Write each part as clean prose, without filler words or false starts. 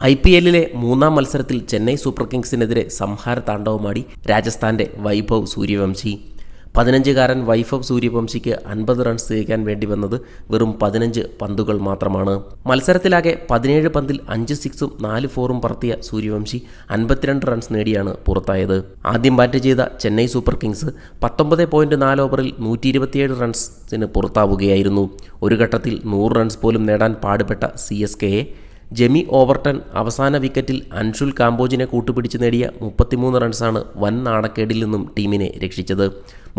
IPL-ലെ മൂന്നാം മത്സരത്തിൽ ചെന്നൈ സൂപ്പർ കിങ്സിനെതിരെ സംഹാര താണ്ഡവമാടി രാജസ്ഥാന്റെ വൈഭവ് സൂര്യവംശി. 15-കാരൻ വൈഭവ് സൂര്യവംശിക്ക് 50 റൺസ് തികയ്ക്കാൻ വേണ്ടി വന്നത് വെറും 15 പന്തുകൾ മാത്രമാണ്. മത്സരത്തിലാകെ 17 പന്തിൽ 5 സിക്സും 4 ഫോറും പറത്തിയ സൂര്യവംശി 52 റൺസ് നേടിയാണ് പുറത്തായത്. ആദ്യം ബാറ്റ് ചെയ്ത ചെന്നൈ സൂപ്പർ കിങ്സ് 19.4 ഓവറിൽ 127 റൺസിന് പുറത്താവുകയായിരുന്നു. ഒരു ഘട്ടത്തിൽ 100 റൺസ് പോലും നേടാൻ പാടുപെട്ട CSKയെ ജെമി ഓവർട്ടൺ അവസാന വിക്കറ്റിൽ അൻഷുൽ കാംബോജിനെ കൂട്ടുപിടിച്ച് നേടിയ 33 റൺസാണ് വൻ നാണക്കേടിൽ നിന്നും ടീമിനെ രക്ഷിച്ചത്.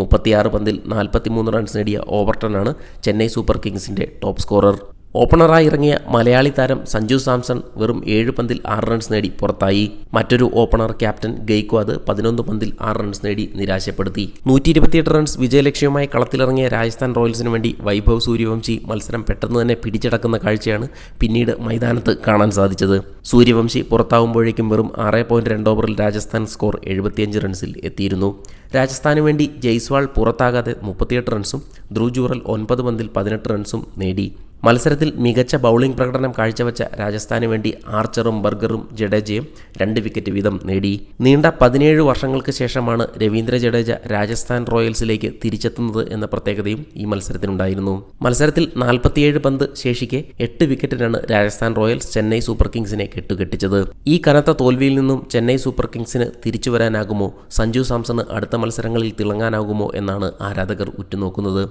36 പന്തിൽ 43 റൺസ് നേടിയ ഓവർട്ടണാണ് ചെന്നൈ സൂപ്പർ കിങ്സിൻ്റെ ടോപ്പ് സ്കോറർ. ഓപ്പണറായി ഇറങ്ങിയ മലയാളി താരം സഞ്ജു സാംസൺ വെറും 7 പന്തിൽ 6 റൺസ് നേടി പുറത്തായി. മറ്റൊരു ഓപ്പണർ ക്യാപ്റ്റൻ ഗെയ്ക്വാദ് 11 പന്തിൽ 6 റൺസ് നേടി നിരാശപ്പെടുത്തി. 128 റൺസ് വിജയലക്ഷ്യവുമായി കളത്തിലിറങ്ങിയ രാജസ്ഥാൻ റോയൽസിനു വേണ്ടി വൈഭവ് സൂര്യവംശി മത്സരം പെട്ടെന്ന് തന്നെ പിടിച്ചടക്കുന്ന കാഴ്ചയാണ് പിന്നീട് മൈതാനത്ത് കാണാൻ സാധിച്ചത്. സൂര്യവംശി പുറത്താവുമ്പോഴേക്കും വെറും 6.2 ഓവറിൽ രാജസ്ഥാൻ സ്കോർ 75 റൺസിൽ എത്തിയിരുന്നു. രാജസ്ഥാനു വേണ്ടി ജയ്സ്വാൾ പുറത്താകാതെ 38 റൺസും ധ്രുവ് ജൂറൽ 9 പന്തിൽ 18 റൺസും നേടി. മത്സരത്തിൽ മികച്ച ബൗളിംഗ് പ്രകടനം കാഴ്ചവെച്ച രാജസ്ഥാനു വേണ്ടി ആർച്ചറും ബർഗറും ജഡേജയും 2 വിക്കറ്റ് വീതം നേടി. നീണ്ട 17 വർഷങ്ങൾക്ക് ശേഷമാണ് രവീന്ദ്ര ജഡേജ രാജസ്ഥാൻ റോയൽസിലേക്ക് തിരിച്ചെത്തുന്നത് എന്ന പ്രത്യേകതയും ഈ മത്സരത്തിനുണ്ടായിരുന്നു. മത്സരത്തിൽ 47 പന്ത് ശേഷിക്കെ 8 വിക്കറ്റിനാണ് രാജസ്ഥാൻ റോയൽസ് ചെന്നൈ സൂപ്പർ കിങ്സിനെ കെട്ടുകെട്ടിച്ചത്. ഈ കനത്ത തോൽവിയിൽ നിന്നും ചെന്നൈ സൂപ്പർ കിങ്സിന് തിരിച്ചു വരാനാകുമോ, സഞ്ജു സാംസണ് അടുത്ത മത്സരങ്ങളിൽ തിളങ്ങാനാകുമോ എന്നാണ് ആരാധകർ ഉറ്റുനോക്കുന്നത്.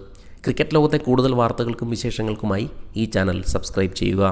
ക്രിക്കറ്റ് ലോകത്തെ കൂടുതൽ വാർത്തകൾക്കും വിശേഷങ്ങൾക്കുമായി ഈ ചാനൽ സബ്സ്ക്രൈബ് ചെയ്യുക.